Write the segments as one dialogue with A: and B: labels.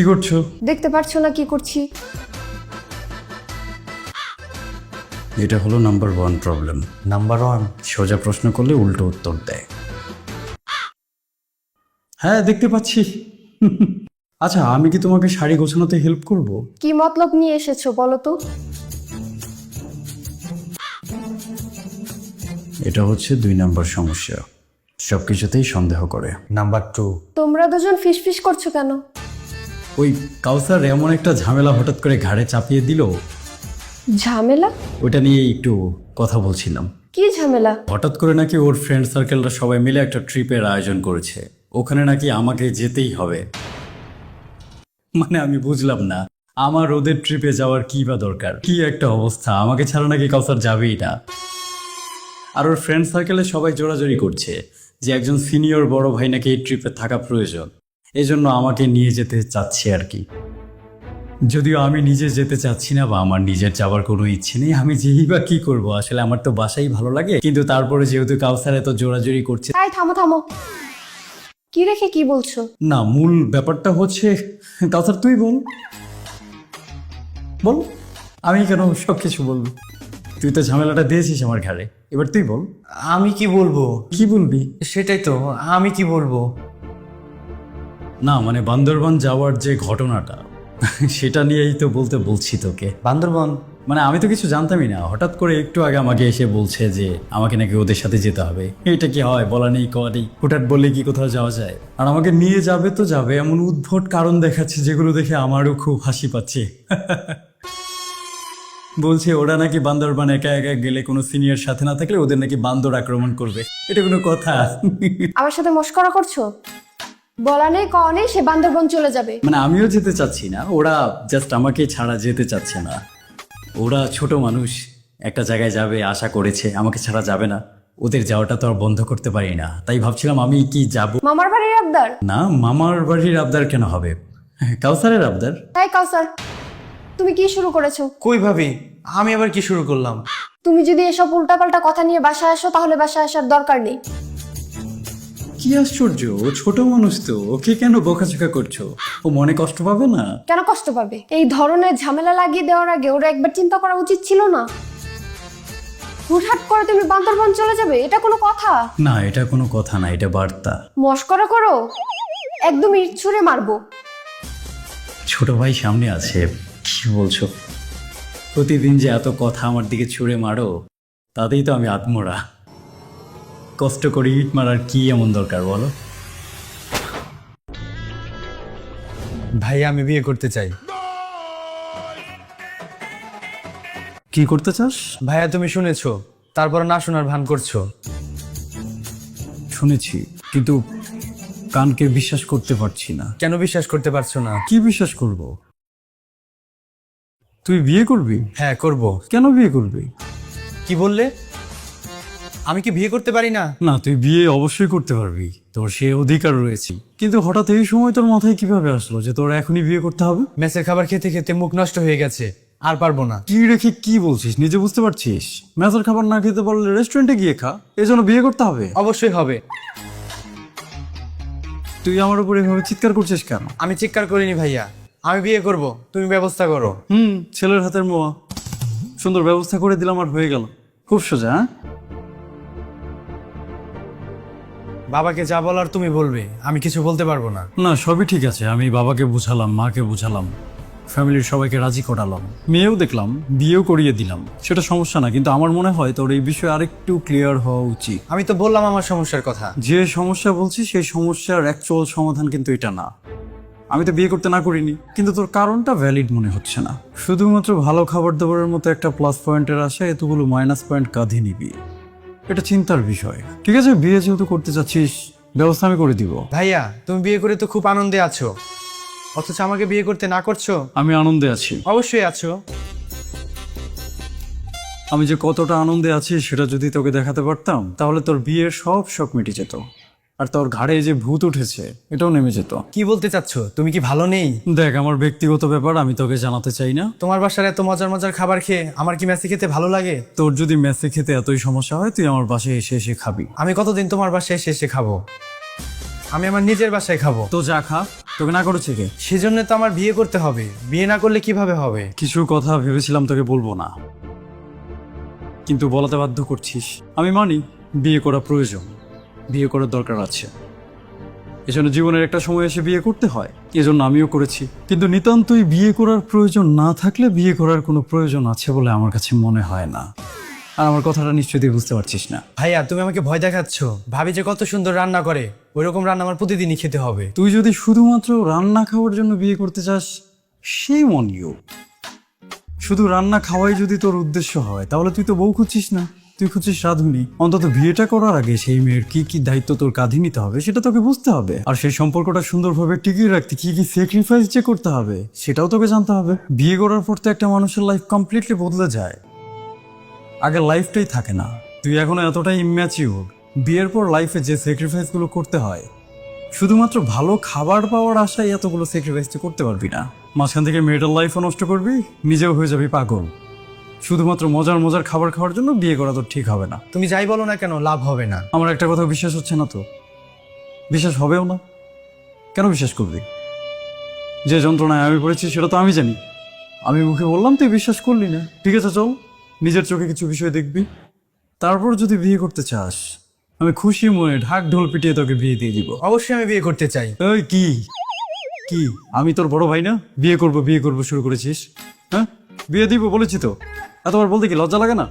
A: কি করছো?
B: দেখতে পারছো না কি করছি?
A: এটা হলো নাম্বার 1 প্রবলেম।
C: নাম্বার 1?
A: সোজা প্রশ্ন করলে উল্টো উত্তর দেয়। হ্যাঁ, দেখতে পাচ্ছি। আচ্ছা, আমি কি তোমাকে শাড়ি গোছানোতে হেল্প করব?
B: কি মতলব নিয়ে এসেছো বলো তো?
A: এটা হচ্ছে 2 নাম্বার সমস্যা, সবকিছুতেই সন্দেহ করে।
C: নাম্বার 2?
B: তোমরা দুজন ফিসফিস করছো কেন?
A: ওই কাউসার এমন একটা ঝামেলা হঠাৎ করে ঘাড়ে চাপিয়ে দিল,
B: ঝামেলা?
A: ওইটা নিয়ে একটু কথা বলছিলাম।
B: কি ঝামেলা?
A: হঠাৎ করে নাকি ওর ফ্রেন্ড সার্কেলরা সবাই মিলে একটা ট্রিপের আয়োজন করেছে, ওখানে নাকি আমাকে যেতেই হবে। মানে আমি বুঝলাম না, আমার ওদের ট্রিপে যাওয়ার কি বা দরকার? কি একটা অবস্থা, আমাকে ছাড়া নাকি কাউসার যাবেই না। আর ওর ফ্রেন্ড সার্কেলে সবাই জোরাজোরি করছে যে একজন সিনিয়র বড় ভাই নাকি এই ট্রিপে থাকা প্রয়োজন, এজন্য আমাকে নিয়ে যেতে চাচ্ছে আর কি। যদিও আমি নিজে যেতে চাচ্ছি না বা আমার নিজের যাওয়ার কোনো ইচ্ছে নেই, আমি যেই বা কি করব, আসলে আমার তো বাসাই ভালো লাগে। কিন্তু তারপরে যেহেতু কাউসার এত জোরাজোরি করছে।
B: তাই থামো থামো, কি রেখে কি বলছো?
A: না, মূল ব্যাপারটা হচ্ছে কাউসার তুই বল বল, আমি কেন সব কিছু বলবো? তুই তো ঝামেলাটা দিয়েছিস আমার ঘাড়ে, এবার তুই বল।
C: আমি কি বলবো?
A: কি বলবি?
C: সেটাই তো, আমি কি বলবো?
A: না মানে বান্দরবান যাওয়ার যে ঘটনাটা, সেটা নিয়েই তো বলছি তোকে।
C: বান্দরবন?
A: মানে আমি তো কিছু জানতামই না, হঠাৎ করে একটু আগে আমাকে এসে বলছে যে আমাকে নাকি ওদের সাথে যেতে হবে। এটা কি হয়? বলা নেই কওয়া নেই, হুটহাট বললে কি কোথাও যাওয়া যায়? আর আমাকে নিয়ে যাবে তো যাবে, এমন উদ্ভট কারণ দেখাচ্ছে যেগুলো দেখে আমারও খুব হাসি পাচ্ছে। বলছে ওরা নাকি বান্দরবান একা একা গেলে কোনো সিনিয়র সাথে না থাকলে ওদের নাকি বান্দর আক্রমণ করবে। এটা কোনো কথা?
B: আমার সাথে মস্করা করছো? বলা নেই কওয়া নেই, সে বান্দরবন চলে যাবে।
A: মানে আমিও যেতে চাচ্ছি না, ওরা জাস্ট আমাকে ছাড়া যেতে চাচ্ছে না। ওরা ছোট মানুষ, একটা জায়গায় যাবে আশা করেছে, আমাকে ছাড়া যাবে না। ওদের যাওয়াটা তো আর বন্ধ করতে পারি না, তাই ভাবছিলাম আমি কি যাব।
B: মামার বাড়ির আবদার?
A: না, মামার বাড়ির আবদার কেন হবে? কাউসারের আবদার।
B: তাই কাউসার, তুমি কি শুরু করেছো?
C: কই ভাবি, আমি আবার কি শুরু করলাম?
B: তুমি যদি এসব উল্টাপাল্টা কথা নিয়ে বাসায় আসো তাহলে বাসায় আসার দরকার নেই।
A: কি আশ্চর্য, ও ছোট মানুষ তো, ওকে কেন বকাঝকা করছো? ও মনে কষ্ট পাবে না?
B: কেন কষ্ট পাবে? এই ধরনের ঝামেলা লাগিয়ে দেওয়ার আগে ওরা একবার চিন্তা করা উচিত ছিল না? হুটহাট করে তুমি বান্দরবন চলে যাবে, এটা কোনো কথা?
A: না, এটা কোনো কথা না, এটা বার্তা।
B: মস্করা করো, একদম ইট ছুঁড়ে মারবো।
A: ছোট ভাই সামনে আছে, কি বলছো? প্রতিদিন যে এত কথা আমার দিকে ছুঁড়ে মারো, তাতেই তো আমি আত্মরা। কষ্ট করে ইট মারার কি এমন দরকার বলো?
C: ভাই আমি বিয়ে করতে চাই।
A: কি করতে চাস?
C: ভাইয়া তুমি শুনেছো, তারপর না শোনার ভান করছো।
A: শুনেছি, কিন্তু কানকে বিশ্বাস করতে পারছি না।
C: কেন বিশ্বাস করতে পারছো না?
A: কি বিশ্বাস করব? তুই বিয়ে করবি?
C: হ্যাঁ করব।
A: কেন বিয়ে করবি?
C: কি বললে? আমি কি বিয়ে করতে পারি না?
A: না, তুই বিয়ে অবশ্যই করতে পারবি, তোর সে অধিকার রয়েছে। কিন্তু হঠাৎ এই সময় তোর মাথায় কিভাবে আসলো যে তোর এখনই বিয়ে করতে হবে?
C: মেসের খাবার খেতে খেতে মুখ নষ্ট হয়ে গেছে, আর পারবো না।
A: কি রেখে কি বলছিস, নিজে বুঝতে পারছিস? মেসের খাবার না খেতে পারলে রেস্টুরেন্টে গিয়ে খা, এজন্য বিয়ে করতে হবে?
C: অবশ্যই হবে।
A: তুই আমার উপর এভাবে চিৎকার করছিস কেন?
C: আমি চিৎকার করিনি ভাইয়া, আমি বিয়ে করব, তুমি ব্যবস্থা করো।
A: ছেলের হাতের মোয়া, সুন্দর ব্যবস্থা করে দিলাম আর হয়ে গেল। খুব সোজা। হ্যাঁ,
C: বাবাকে যা বলার তুমি বলবে, আমি কিছু বলতে পারবো না।
A: না সবই ঠিক আছে, আমি বাবাকে বুঝালাম, মাকে বুঝালাম, ফ্যামিলির সবাইকে রাজি করালাম, মেয়েও দেখলাম, বিয়েও করিয়ে দিলাম, সেটা সমস্যা না। কিন্তু আমার মনে হয় তোর এই বিষয়ে আরেকটু ক্লিয়ার হওয়া উচিত।
C: আমি তো বললাম আমার সমস্যার কথা।
A: যে সমস্যা বলছি সেই সমস্যার অ্যাকচুয়াল সমাধান কিন্তু এটা না। আমি তো বিয়ে করতে না করিনি, কিন্তু তোর কারণটা ভ্যালিড মনে হচ্ছে না। শুধুমাত্র ভালো খাবার দাবারের মতো একটা প্লাস পয়েন্টের আশায় এতগুলো মাইনাস পয়েন্ট কাঁধে নিবি, এটা চিন্তার বিষয়। ঠিক আছে, বিয়ে যেহেতু করতে চাচ্ছিস, ব্যবস্থা আমি করে দিব।
C: ভাইয়া তুমি বিয়ে করে তো খুব আনন্দে আছো, অথচ আমাকে বিয়ে করতে না করছো।
A: আমি আনন্দে আছি।
C: অবশ্যই আছো।
A: আমি যে কতটা আনন্দে আছি সেটা যদি তোকে দেখাতে পারতাম, তাহলে তোর বিয়ের সব শখ মিটে যেত, আর তোর ঘাড়ে যে ভূত উঠেছে এটাও নেমে যেত।
C: কি বলতে চাচ্ছ? তুমি কি ভালো নেই?
A: দেখ, আমার ব্যক্তিগত ব্যাপার, আমি তোকে জানাতে চাই না।
C: তোমার বাসার এত মজার মজার খাবার খেয়ে আমার কি মেসে খেতে ভালো লাগে?
A: তোর যদি মেসে খেতে এতই সমস্যা হয়, তুই আমার বাসায় এসে এসে খাবি।
C: আমি কতদিন তোমার বাসায় এসে এসে খাবো? আমি আমার নিজের বাসায় খাবো।
A: তো যা খা, তোকে না করেছে কে?
C: সেজন্য তো আমার বিয়ে করতে হবে, বিয়ে না করলে কিভাবে হবে?
A: কিছু কথা ভেবেছিলাম তোকে বলবো না, কিন্তু বলাতে বাধ্য করছিস। আমি মানি বিয়ে করা প্রয়োজন, বিয়ে করার দরকার আছে, এজন্য জীবনের একটা সময় এসে বিয়ে করতে হয়, এজন্য আমিও করেছি। কিন্তু নিতান্তই বিয়ে করার প্রয়োজন না থাকলে বিয়ে করার কোনো প্রয়োজন আছে বলে আমার কাছে মনে হয় না। আর আমার কথাটা নিশ্চয়ই তুই বুঝতে পারছিস না।
C: ভাইয়া তুমি আমাকে ভয় দেখাচ্ছ। ভাবি যে কত সুন্দর রান্না করে, ওইরকম রান্না আমার প্রতিদিনই খেতে হবে।
A: তুই যদি শুধুমাত্র রান্না খাওয়ার জন্য বিয়ে করতে চাস, সেই মন ইউ। শুধু রান্না খাওয়াই যদি তোর উদ্দেশ্য হয়, তাহলে তুই তো বউ খুঁজছিস না, তুই খুঁজছিস রাঁধুনি। অন্তত বিয়েটা করার আগে সেই মেয়ের কি কি দায়িত্ব তোর কাঁধে নিতে হবে সেটা তোকে বুঝতে হবে। আর সেই সম্পর্কটা সুন্দরভাবে টিকিয়ে রাখতে কি কি স্যাক্রিফাইস যে করতে হবে সেটাও তোকে জানতে হবে। বিয়ে করার পর তো একটা মানুষের লাইফ কমপ্লিটলি বদলে যায়, আগে লাইফটাই থাকে না। তুই এখনো এতটাই ইম্যাচিউর, বিয়ের পর লাইফে যে স্যাক্রিফাইসগুলো করতে হয়, শুধুমাত্র ভালো খাবার পাওয়ার আশায় এতগুলো স্যাক্রিফাইস তুই করতে পারবি না। মাঝখান থেকে মেয়েটার লাইফও নষ্ট করবি, নিজেও হয়ে যাবি পাগল। শুধুমাত্র মজার মজার খাবার খাওয়ার জন্য বিয়ে করা তো ঠিক হবে না।
C: তুমি যাই বলো না কেন, লাভ হবে না।
A: আমার একটা কথা বিশ্বাস হচ্ছে না তো, বিশ্বাস হবেও না। কেন বিশ্বাস করবি? যে যন্ত্রণায় আমি পড়েছি সেটা তো আমি জানি। আমি মুখে বললাম, তুই বিশ্বাস করলি না। ঠিক আছে, চল নিজের চোখে কিছু বিষয় দেখবি, তারপর যদি বিয়ে করতে চাস আমি খুশি মনে ঢাক ঢোল পিটিয়ে তোকে বিয়ে দিয়ে দিব।
C: অবশ্যই আমি বিয়ে করতে চাই।
A: ওই কি কি আমি তোর বড় ভাই না? বিয়ে করব শুরু করেছিস? হ্যাঁ, বিয়ে দিব বলেছি তো, এতবার বলতে কি লজ্জা লাগে না?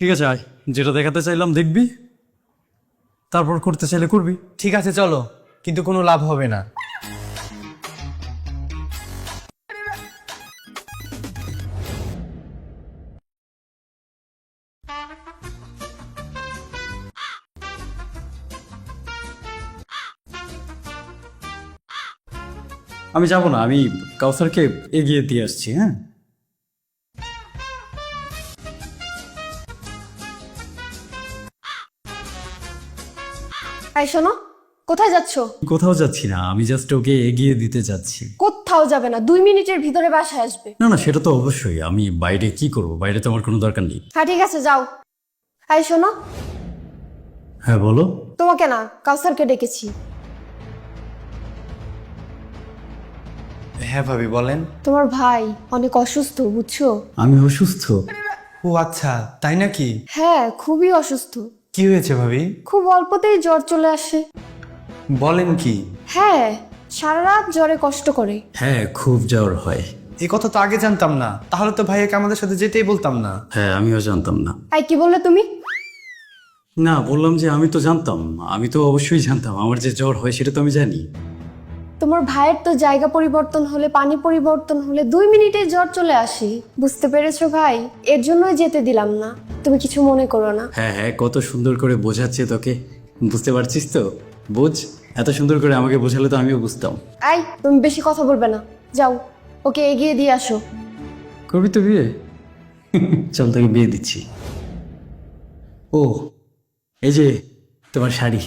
A: ঠিক আছে, আয়, যেটা দেখাতে চাইলাম দেখবি, তারপর করতে চাইলে করবি।
C: ঠিক আছে চলো, কিন্তু কোনো লাভ হবে না।
A: আমি যাবো না, আমি কাউসারকে এগিয়ে দিয়ে আসছি। হ্যাঁ,
B: এই শোনো, কোথায় যাচ্ছ?
A: কোথাও যাচ্ছি না, আমি জাস্ট ওকে এগিয়ে দিতে যাচ্ছি।
B: কোথাও যাবে না, 2 মিনিটের ভিতরে বাসায় আসবে।
A: না না, সেটা তো অবশ্যই। আমি বাইরে কি করব? বাইরে তো আমার কোনো দরকার নেই।
B: হ্যাঁ ঠিক আছে, যাও। এই শোনো,
A: হ্যাঁ বলো।
B: তোমাকে না, কাউসারকে ডেকেছি।
C: হ্যাঁ ভাবি বলেন।
B: তোমার ভাই অনেক অসুস্থ, বুঝছো?
A: আমি অসুস্থ?
C: ও আচ্ছা, তাই নাকি?
B: হ্যাঁ, খুবই অসুস্থ।
C: কি হয়েছে ভাবি?
B: খুব অল্পতেই জ্বর চলে আসে।
C: বলেন কি?
B: হ্যাঁ, সারা রাত জ্বরে কষ্ট করে।
A: হ্যাঁ, খুব জ্বর হয়।
C: এই কথা তো আগে জানতাম না, তাহলে তো ভাইয়াকে আমাদের সাথে যেতেই বলতাম না।
A: হ্যাঁ, আমিও জানতাম না।
B: এই কি বললে তুমি?
A: না, বললাম যে আমি তো জানতাম, আমি তো অবশ্যই জানতাম আমার যে জ্বর হয় সেটা তো আমি জানি।
B: তোমার ভাইয়ের তো জায়গা পরিবর্তন হলে, পানি পরিবর্তন হলে 2 মিনিটে জ্বর চলে আসে। বুঝতে পেরেছো ভাই? এর জন্যই যেতে দিলাম না। তুমি কিছু মনে করো না।
A: হ্যাঁ হ্যাঁ, কত সুন্দর করে বোঝাচ্ছে তোকে, বুঝতে পারছিস তো? বুঝ, এত সুন্দর করে আমাকে বোঝালে তো আমিও বুঝতাম।
B: এই, তুমি বেশি কথা বলবে না, যাও ওকে এগিয়ে দিয়ে আসো।
A: করবি তো বিয়ে? চল তোকে বিয়ে দিচ্ছি। ও, এই যে তোমার শাড়ি।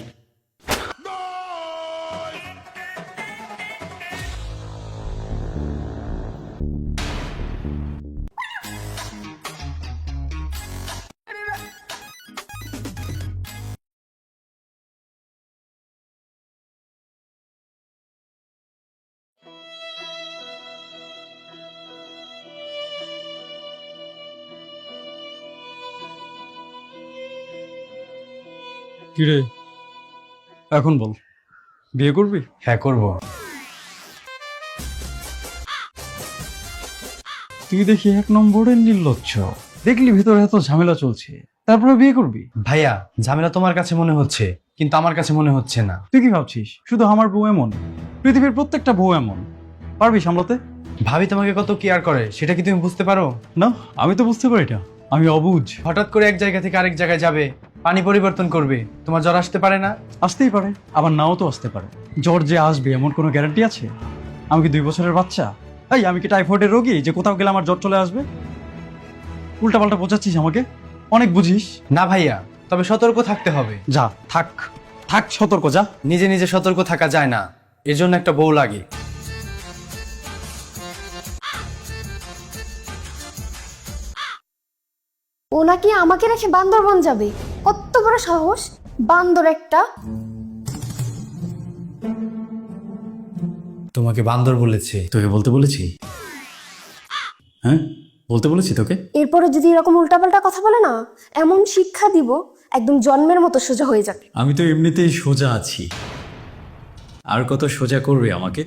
A: কিরে, এখন বল, বিয়ে করবি?
C: হ্যাঁ করব।
A: তুই দেখি 1 নম্বরের নির্লজ্জ। দেখলি ভিতরে এত ঝামেলা চলছে, তারপরে বিয়ে করবি?
C: ভাইয়া, ঝামেলা তোমার কাছে মনে হচ্ছে, কিন্তু আমার কাছে মনে হচ্ছে না।
A: তুই কি ভাবছিস শুধু আমার বউ এমন? পৃথিবীর প্রত্যেকটা বউ এমন। পারবি সামলাতে?
C: ভাবি তোমাকে কত কেয়ার করে সেটা কি তুমি বুঝতে পারো?
A: না, আমি তো বুঝতে পারি না, আমি অবুঝ।
C: হঠাৎ করে এক জায়গা থেকে আরেক জায়গায় যাবে, পানি পরিবর্তন করবে, তোমার জ্বর আসতে পারে না?
A: আসতেই পারে, আবার নাও তো আসতে পারে। জ্বর যে আসবে এমন কোনো গ্যারান্টি আছে? আমি কি 2 বছরের বাচ্চা? এই, আমি কি টাইফয়েডের রোগী যে কোথাও গেলে আমার জ্বর চলে আসবে? উল্টাপাল্টা বোঝাচ্ছিস আমাকে, অনেক বুঝিস।
C: না ভাইয়া, তবে সতর্ক থাকতে হবে।
A: যা, থাক থাক, সতর্ক যা।
C: নিজে নিজে সতর্ক থাকা যায় না, এর জন্য একটা বউ লাগে।
B: ও নাকি আমাকে রেখে বান্দরবন যাবে? কত বড় সাহস! বান্দর একটা।
C: তোমাকে বান্দর বলেছে?
A: তোকে বলতে বলেছি? হ্যাঁ, বলতে বলেছি তোকে?
B: এরপরে যদি এরকম উল্টাপাল্টা কথা বলে না, এমন শিক্ষা দিব একদম জন্মের মতো সোজা হয়ে যাবে।
A: আমি তো এমনিতেই সোজা আছি, আর কত সোজা করবে আমাকে?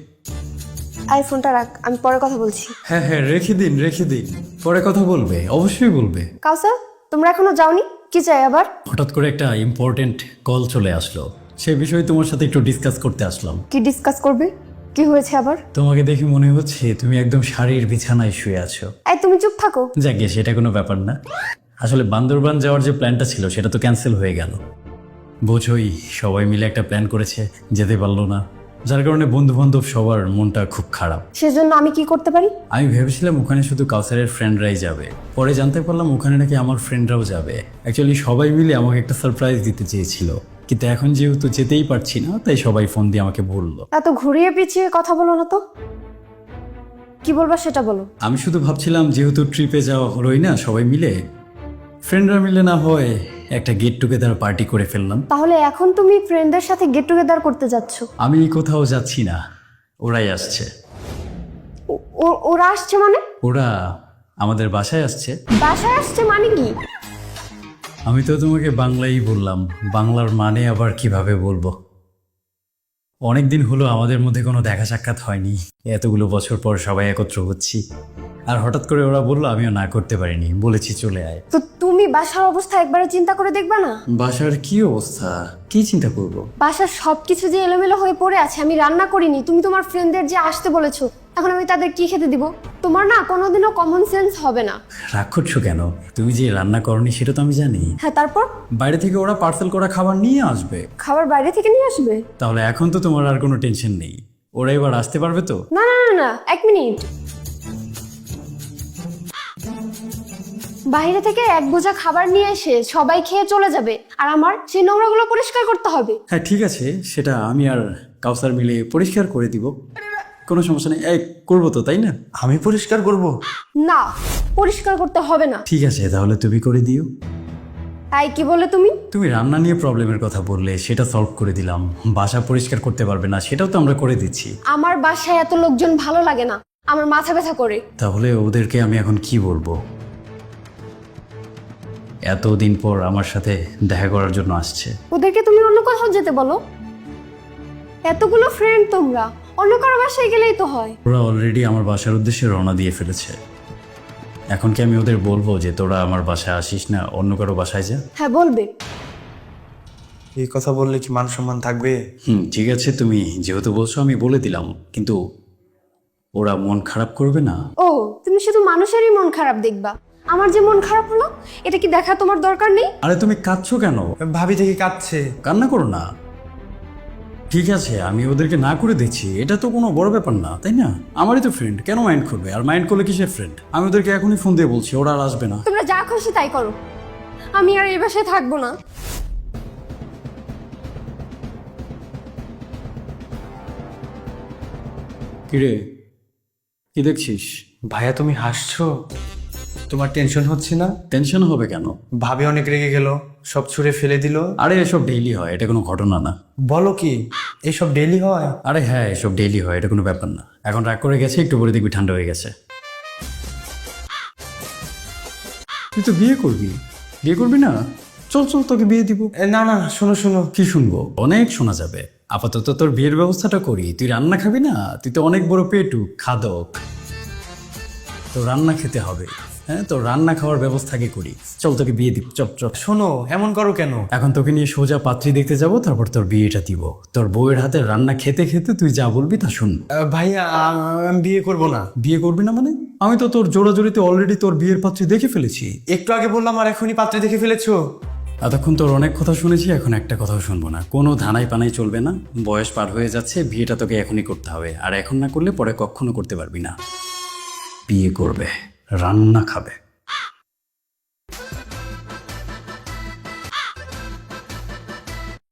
B: আইফোনটা রাখ, আমি পরে কথা বলছি।
A: হ্যাঁ হ্যাঁ, রেখে দিন রেখে দিন, পরে কথা বলবে, অবশ্যই বলবে।
B: কাউসার, তোমরা এখনো যাওনি? কি চাই আবার?
A: হঠাৎ করে একটা ইম্পর্টেন্ট কল চলে আসলো, সেই বিষয়ে তোমার সাথে একটু ডিসকাস করতে আসলাম।
B: কি ডিসকাস করবে? কি হয়েছে আবার?
A: তোমাকে দেখে মনে হচ্ছে তুমি একদম শাড়ির বিছানায় শুয়ে আছো।
B: এই তুমি চুপ থাকো।
A: যাকে, সেটা কোনো ব্যাপার না। আসলে বান্দরবান যাওয়ার যে প্ল্যানটা ছিল সেটা তো ক্যান্সেল হয়ে গেল। বোঝোই, সবাই মিলে একটা প্ল্যান করেছে, যেতে পারলো না, যার কারণে বন্ধু বান্ধব সবার মনটা খুব খারাপ।
B: সেজন্য আমি কি করতে পারি?
A: আমি ভেবেছিলাম ওখানে শুধু কাউসারের ফ্রেন্ডরাই যাবে, পরে জানতে পারলাম ওখানে নাকি আমার ফ্রেন্ডরাও যাবে। অ্যাকচুয়ালি সবাই মিলে আমাকে একটা সারপ্রাইজ দিতে চেয়েছিল, কিন্তু এখন যেহেতু যেতেই পারছি না, তাই সবাই ফোন দিয়ে আমাকে বললো।
B: এত ঘুরিয়ে পিছিয়ে কথা বলো না তো, কি বলবা সেটা বলো।
A: আমি শুধু ভাবছিলাম যেহেতু ট্রিপে যাওয়া হলোই না সবাই মিলে, ফ্রেন্ডরা মিলে না হয় একটা গেট টুগেদার পার্টি করে ফেললাম।
B: তাহলে এখন তুমি ফ্রেন্ডদের সাথে গেট টুগেদার করতে যাচ্ছ?
A: আমি কোথাও যাচ্ছি না, ওরাই আসছে।
B: ওরা আসছে মানে?
A: ওরা আমাদের বাসায় আসছে।
B: বাসায় আসছে মানে কি?
A: আমি তো তোমাকে বাংলাই বললাম, বাংলার মানে আবার কিভাবে বলবো? অনেকদিন হলো আমাদের মধ্যে কোনো দেখা সাক্ষাৎ হয়নি, এতগুলো বছর পর সবাই একত্র হচ্ছি, আর হঠাৎ করে ওরা বললো, আমিও না করতে পারিনি, বলেছি চলে আয়।
B: তো তুমি বাসার অবস্থা একবারে চিন্তা করে দেখবা না?
A: বাসার কি অবস্থা, কি চিন্তা করব?
B: বাসার সবকিছু যে এলোমেলো হয়ে পড়ে আছে, আমি রান্না করিনি, তুমি তোমার ফ্রেন্ডদের যে আসতে বলেছো, এখন আমি তাদের কি খেতে দিব? তোমার না কোনোদিনও কমন সেন্স হবে না।
A: রাগ করছো কেন? তুমি যে রান্না করনি সেটা তো আমি জানি।
B: হ্যাঁ, তারপর?
A: বাইরে থেকে ওরা পার্সেল করা খাবার নিয়ে আসবে।
B: খাবার বাইরে থেকে নিয়ে আসবে?
A: তাহলে এখন তো তোমার আর কোনো টেনশন নেই, ওরা এবার আসতে পারবে তো?
B: না না না না, এক মিনিট। বাইরে থেকে এক বোঝা খাবার নিয়ে এসে সবাই খেয়ে চলে যাবে, আর আমার সেই নোংরাগুলো পরিষ্কার করতে হবে।
A: হ্যাঁ ঠিক আছে, সেটা আমি আর কাউসার মিলে পরিষ্কার করে দিব, কোনো সমস্যা নেই। এই করবো তো, তাই না?
C: আমি পরিষ্কার করব?
B: না, পরিষ্কার করতে হবে না।
A: ঠিক আছে, তাহলে তুমি করে দিও।
B: তাই কি বলে তুমি?
A: তুমি রান্না নিয়ে প্রবলেমের কথা বললে, সেটা সলভ করে দিলাম। বাসা পরিষ্কার করতে পারবে না, সেটাও তো আমরা করে দিচ্ছি।
B: আমার বাসায় এত লোকজন ভালো লাগে না, আমার মাথা ব্যথা করে।
A: তাহলে ওদেরকে আমি এখন কি বলবো? এতদিন পর আমার সাথে দেখা করার জন্য আসছে।
B: ওদেরকে তুমি অন্য কোথাও যেতে বলো। এতগুলো ফ্রেন্ড তোমরা, অন্য কারো বাসায় গেলেই তো হয়।
A: ওরা অলরেডি আমার বাসার উদ্দেশ্যে রওনা দিয়ে ফেলেছে। এখন কি আমি ওদের বলবো যে তোরা আমার বাসায় আসিস না, অন্য কারো বাসায় যা?
B: হ্যাঁ, বলবে।
C: এই কথা বললে কি মান সম্মান থাকবে?
A: ঠিক আছে, তুমি যেহেতু বলছো আমি বলে দিলাম, কিন্তু ওরা মন খারাপ করবে না?
B: ও, তুমি শুধু মানুষেরই মন খারাপ দেখবা, আমার যে মন খারাপ হলো এটা কি দেখা তোমার দরকার নেই?
A: আরে তুমি কাঁদছো কেন?
C: ভাবি থেকে কাঁদছে।
A: কান্না করো না। ঠিক আছে, আমি ওদেরকে না করে দিচ্ছি, এটা তো কোনো বড় ব্যাপার না, তাই না? আমারই তো ফ্রেন্ড, কেন মাইন্ড করবে? আর মাইন্ড করলে কিসের ফ্রেন্ড? আমি ওদেরকে এখনই ফোন দিয়ে বলছি, ওরা আর আসবে না।
B: তোমরা যা খুশি তাই করো, আমি আর এই বাসায় থাকবো না।
A: কিরে, কি দেখছিস?
C: ভাইয়া তুমি হাসছো? তোমার টেনশন হচ্ছে না?
A: টেনশন হবে কেন?
C: ভাবি অনেক রেগে গেল, সব ছুঁড়ে ফেলে দিল।
A: আরে এসব ডেইলি হয়, এটা কোনো ঘটনা না।
C: বলো কি, এইসব ডেইলি হয়?
A: আরে হ্যাঁ, এসব ডেইলি হয়, এটা কোনো ব্যাপার না। এখন রাগ করে গেছে, একটু পরে দেখবি ঠান্ডা হয়ে গেছে। তুই তো বিয়ে করবি, বিয়ে করবি না? চল চল, তোকে বিয়ে দিব।
C: না না, শোনো শোনো।
A: কি শুনবো? অনেক শোনা যাবে। আপাতত তোর বিয়ের ব্যবস্থাটা করি। তুই রান্না খাবি না? তুই তো অনেক বড় পেটু, খাদক, তো রান্না খেতে হবে। হ্যাঁ, তো রান্না খাওয়ার ব্যবস্থা আগে করি। চল তোকে বিয়ে দিব, চল চল।
C: শোনো, এমন করো কেন?
A: এখন তোকে নিয়ে সোজা পাত্রী দেখতে যাব, তারপর তোর বিয়েটা দিব। তোর বউয়ের হাতে রান্না খেতে খেতে তুই যা বলবি তা শুন।
C: ভাইয়া আমি বিয়ে করব না।
A: বিয়ে করবি না মানে? আমি তো তোর জোড়াজোড়িতে অলরেডি তোর বিয়ের পাত্রী দেখে ফেলেছি।
C: একটু আগে বললাম আর এখনই পাত্রে দেখে ফেলেছো।
A: এতক্ষণ তোর অনেক কথা শুনেছি, এখন একটা কথাও শুনবো না। কোনো ধানাই পানাই চলবে না। বয়স পার হয়ে যাচ্ছে, বিয়েটা তোকে এখনই করতে হবে, আর এখন না করলে পরে কখনো করতে পারবি না। বিয়ে করবে, রান্না খাবে।